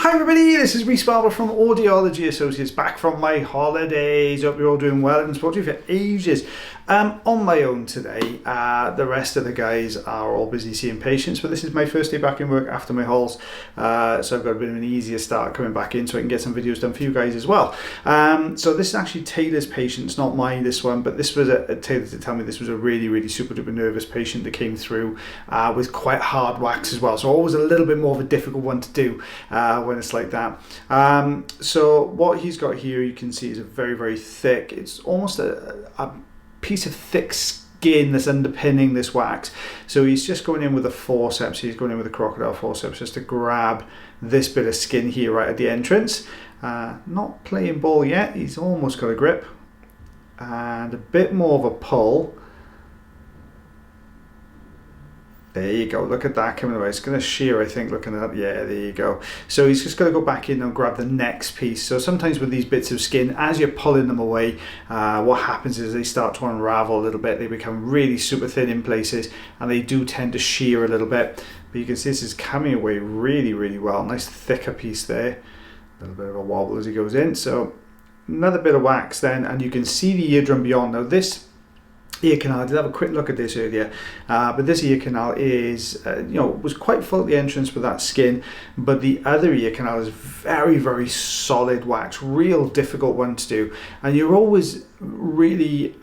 Hi everybody, this is Reese Barber from Audiology Associates, back from my holidays. Hope you're all doing well. I haven't spoken to you for ages. On my own today. The rest of the guys are all busy seeing patients, but this is my first day back in work after my hauls, so I've got a bit of an easier start coming back in so I can get some videos done for you guys as well. So this is actually Taylor's patients, not mine, this one, but this was Taylor to tell me this was a really super duper nervous patient that came through with quite hard wax as well, so always a little bit more of a difficult one to do when it's like that. So what he's got here, you can see, is a very thick, it's almost a piece of thick skin that's underpinning this wax. So he's just going in with a forceps, he's going in with a crocodile forceps just to grab this bit of skin here right at the entrance. Not playing ball yet, he's almost got a grip and a bit more of a pull. There you go, look at that coming away. It's going to shear, I think, looking at that. Yeah, there you go. So he's just going to go back in and grab the next piece. So sometimes with these bits of skin, as you're pulling them away, what happens is they start to unravel a little bit. They become really super thin in places and they do tend to shear a little bit. But you can see this is coming away really well. Nice thicker piece there. A little bit of a wobble as he goes in. So another bit of wax then, and you can see the eardrum beyond. Now this ear canal, I did have a quick look at this earlier, but this ear canal is, was quite full at the entrance with that skin, but the other ear canal is very solid wax, real difficult one to do, and you're always really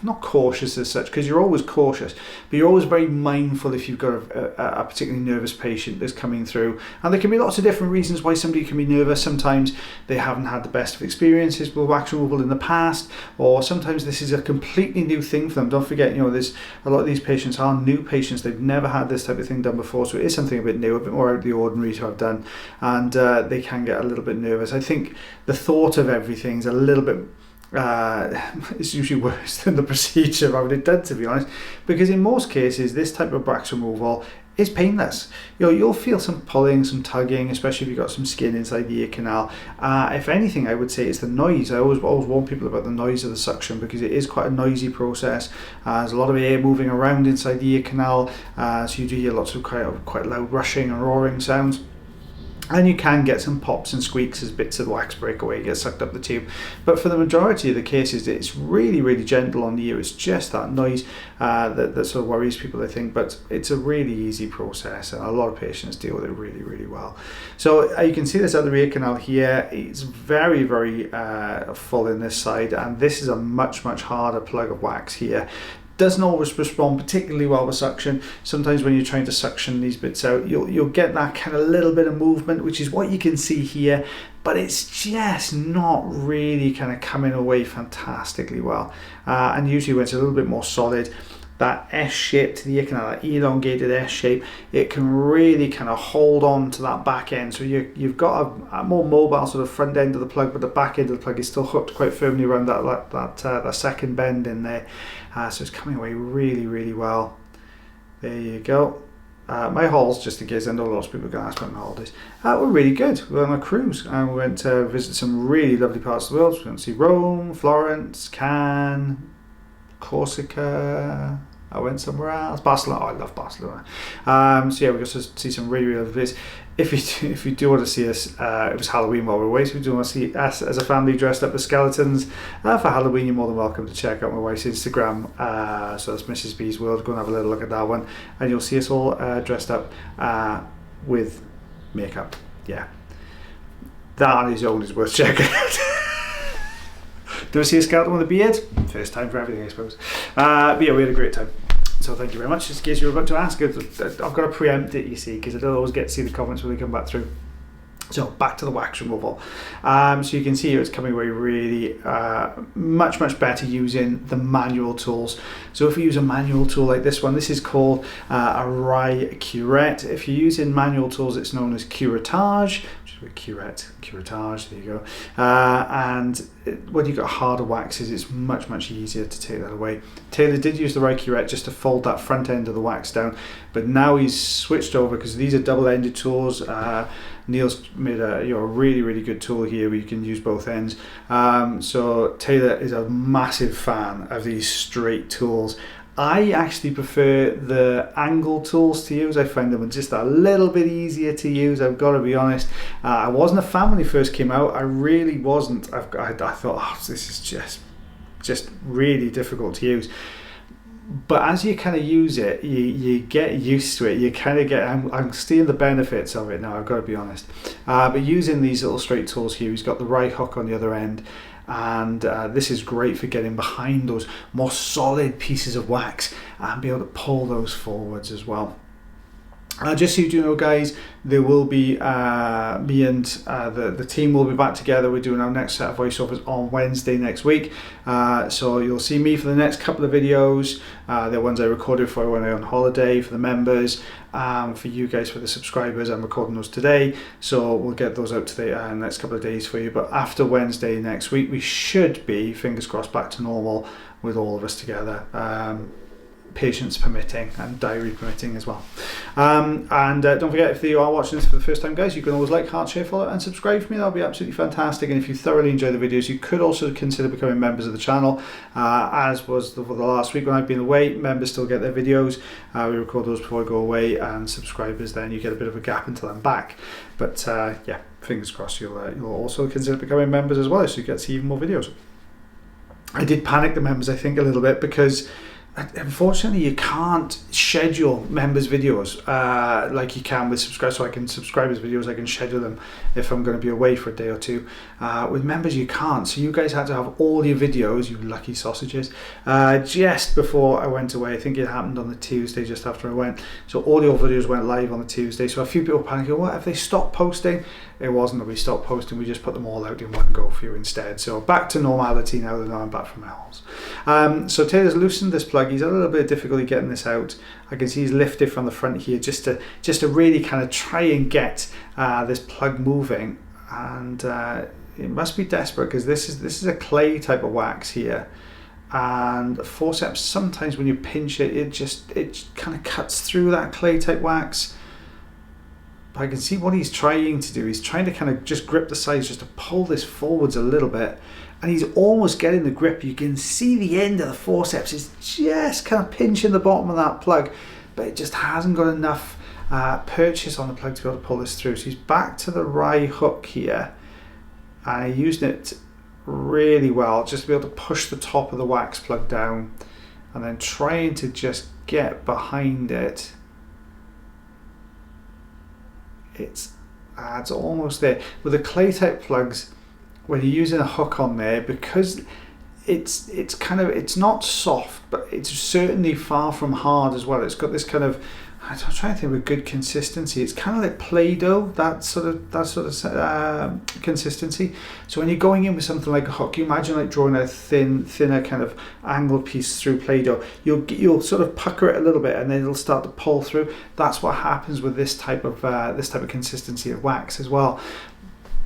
not cautious as such, because you're always cautious, but you're always very mindful if you've got a particularly nervous patient that's coming through. And there can be lots of different reasons why somebody can be nervous. Sometimes they haven't had the best of experiences with wax removal in the past, or sometimes this is a completely new thing for them. Don't forget, there's a lot of these patients are new patients. They've never had this type of thing done before, so it is something a bit new, a bit more out of the ordinary to have done, and they can get a little bit nervous. I think the thought of everything's a little bit it's usually worse than the procedure I would have done, to be honest, because in most cases this type of wax removal is painless. You'll feel some pulling, some tugging, especially if you've got some skin inside the ear canal. If anything, I would say it's the noise. I always warn people about the noise of the suction, because it is quite a noisy process. There's a lot of air moving around inside the ear canal, so you do hear lots of quite loud rushing and roaring sounds. And you can get some pops and squeaks as bits of wax break away, get sucked up the tube. But for the majority of the cases, it's really gentle on the ear. It's just that noise that sort of worries people, I think. But it's a really easy process, and a lot of patients deal with it really well. So you can see this other ear canal here. It's very full in this side, and this is a much harder plug of wax here. Doesn't always respond particularly well with suction. Sometimes when you're trying to suction these bits out, you'll get that kind of little bit of movement, which is what you can see here, but it's just not really kind of coming away fantastically well. And usually when it's a little bit more solid, that S shape to the ear canal, that elongated S shape, it can really kind of hold on to that back end. So you've got a more mobile sort of front end of the plug, but the back end of the plug is still hooked quite firmly around that second bend in there. So it's coming away really well. There you go. My hauls, just in case I know lots of people are going to ask about my holidays, were really good. We were on a cruise and we went to visit some really lovely parts of the world. We went to see Rome, Florence, Cannes, Corsica. I went somewhere else, Barcelona. Oh, I love Barcelona. So yeah, we got to see some really lovely places. If you do want to see us, it was Halloween while we were away, so if you do want to see us as a family dressed up as skeletons for Halloween, you're more than welcome to check out my wife's Instagram. So that's Mrs. B's World. Go and have a little look at that one, and you'll see us all dressed up with makeup. Yeah, that on its own is worth checking out. Do I see a skeleton with a beard? First time for everything, I suppose. But yeah, we had a great time. So thank you very much. Just in case you were about to ask, I've got to preempt it, you see, because I don't always get to see the comments when they come back through. So back to the wax removal. So you can see here it's coming away really much better using the manual tools. So if we use a manual tool like this one, this is called a rye curette. If you're using manual tools, it's known as curettage, which is a curettage, there you go. And when you've got harder waxes, it's much easier to take that away. Taylor did use the rye curette just to fold that front end of the wax down, but now he's switched over because these are double-ended tools. Neil's made a really good tool here where you can use both ends. So Taylor is a massive fan of these straight tools. I actually prefer the angle tools to use. I find them just a little bit easier to use, I've got to be honest. I wasn't a fan when they first came out. I really wasn't. I thought, oh, this is just really difficult to use. But as you kind of use it, you get used to it. You kind of get, I'm seeing the benefits of it now, I've got to be honest. But using these little straight tools here, he's got the right hook on the other end, and this is great for getting behind those more solid pieces of wax and be able to pull those forwards as well. Just so you do know, guys, there will be me and the team will be back together. We're doing our next set of voiceovers on Wednesday next week, so you'll see me for the next couple of videos. The ones I recorded for when I went on holiday, for the members, for you guys, for the subscribers. I'm recording those today, so we'll get those out today next couple of days for you. But after Wednesday next week, we should be, fingers crossed, back to normal with all of us together. Patience permitting and diary permitting as well. And don't forget, if you are watching this for the first time, guys, you can always like, heart, share, follow and subscribe for me. That'll be absolutely fantastic. And if you thoroughly enjoy the videos, you could also consider becoming members of the channel, as was for the last week when I've been away. Members still get their videos. We record those before I go away, and subscribers, then you get a bit of a gap until I'm back. But yeah, fingers crossed you'll also consider becoming members as well, so you get to see even more videos. I did panic the members, I think, a little bit, because unfortunately you can't schedule members videos like you can with subscribers. So I can subscribers videos, I can schedule them if I'm going to be away for a day or two. With members you can't, so you guys had to have all your videos, you lucky sausages, just before I went away. I think it happened on the Tuesday just after I went, so all your videos went live on the Tuesday. So a few people panicking, what, have they stopped posting? It wasn't that we stopped posting, we just put them all out in one go for you instead. So back to normality now that I'm back from my holes. So Taylor's loosened this plug. He's a little bit of difficulty getting this out. I can see he's lifted from the front here just to really kind of try and get this plug moving. And it must be desperate, because this is a clay type of wax here. And forceps, sometimes when you pinch it, it kind of cuts through that clay type wax. But I can see what he's trying to do. He's trying to kind of just grip the sides, just to pull this forwards a little bit. And he's almost getting the grip. You can see the end of the forceps is just kind of pinching the bottom of that plug, but it just hasn't got enough purchase on the plug to be able to pull this through. So he's back to the right hook here, and he's using it really well, just to be able to push the top of the wax plug down, and then trying to just get behind it. It's almost there. With the clay type plugs, when you're using a hook on there, because it's not soft, but it's certainly far from hard as well. It's got this kind of, I'm trying to think of a good consistency. It's kind of like Play-Doh, that sort of consistency. So when you're going in with something like a hook, you imagine like drawing a thinner kind of angled piece through Play-Doh. You'll sort of pucker it a little bit, and then it'll start to pull through. That's what happens with this type of consistency of wax as well.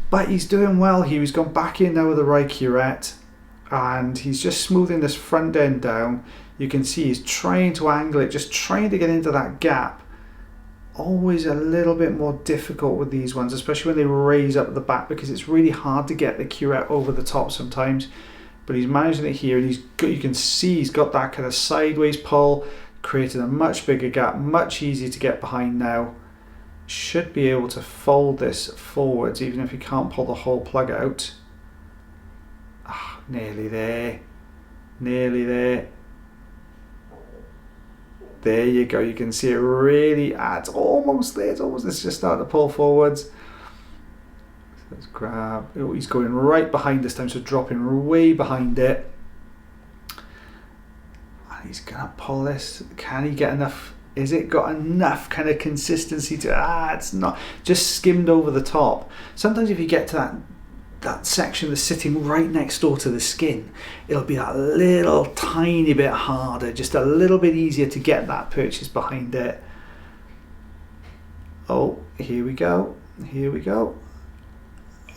But he's doing well here. He's gone back in now with the right curette, and he's just smoothing this front end down. You can see he's trying to angle it, just trying to get into that gap. Always a little bit more difficult with these ones, especially when they raise up the back, because it's really hard to get the curette over the top sometimes. But he's managing it here, and you can see he's got that kind of sideways pull, creating a much bigger gap, much easier to get behind now. Should be able to fold this forwards, even if you can't pull the whole plug out. Nearly there, nearly there. There you go. You can see it really. It's almost there. It's just starting to pull forwards. So let's grab. Oh, he's going right behind this time, so dropping way behind it. And he's gonna pull this. Can he get enough? Is it got enough kind of consistency to? It's not. Just skimmed over the top. Sometimes if you get to that section that's sitting right next door to the skin, it'll be that little tiny bit harder, just a little bit easier to get that purchase behind it. Oh, here we go.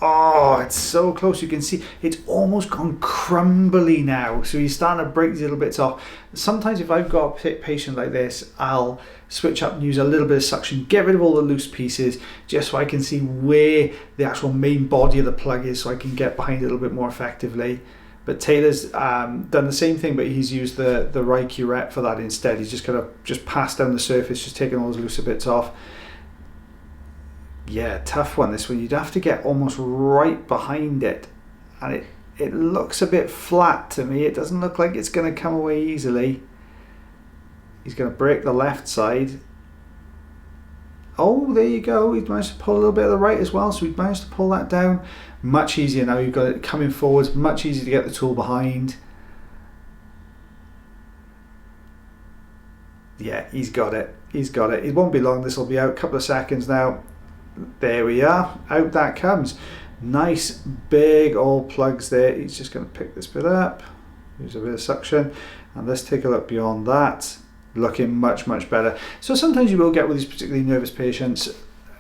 Oh, it's so close. You can see it's almost gone crumbly now, so he's starting to break these little bits off. Sometimes if I've got a patient like this, I'll switch up and use a little bit of suction, get rid of all the loose pieces, just so I can see where the actual main body of the plug is, so I can get behind it a little bit more effectively. But Taylor's done the same thing, but he's used the right curette for that instead. He's just kind of just passed down the surface, just taking all those looser bits off. Yeah, tough one, this one. You'd have to get almost right behind it, and it looks a bit flat to me. It doesn't look like it's going to come away easily. He's going to break the left side. Oh, there you go. He's managed to pull a little bit of the right as well, so he's managed to pull that down. Much easier now. You've got it coming forwards, much easier to get the tool behind. Yeah, he's got it. He's got it. It won't be long. This will be out. A couple of seconds now. There we are. Out that comes. Nice big old plugs there. He's just going to pick this bit up. Use a bit of suction. And let's take a look beyond that. Looking much, much better. So sometimes you will get with these particularly nervous patients,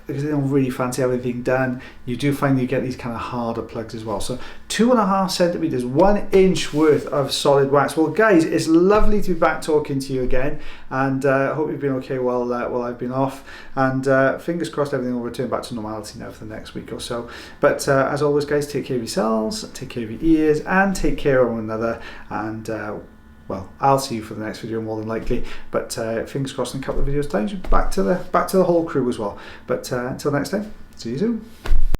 because they don't really fancy everything done, you do find you get these kind of harder plugs as well. So 2.5 centimeters, 1 inch worth of solid wax. Well guys, it's lovely to be back talking to you again, and I hope you've been okay while I've been off, and fingers crossed everything will return back to normality now for the next week or so. But as always guys, take care of yourselves, take care of your ears, and take care of one another, and well, I'll see you for the next video more than likely, but fingers crossed in a couple of videos time, back to the whole crew as well. But until next time, see you soon.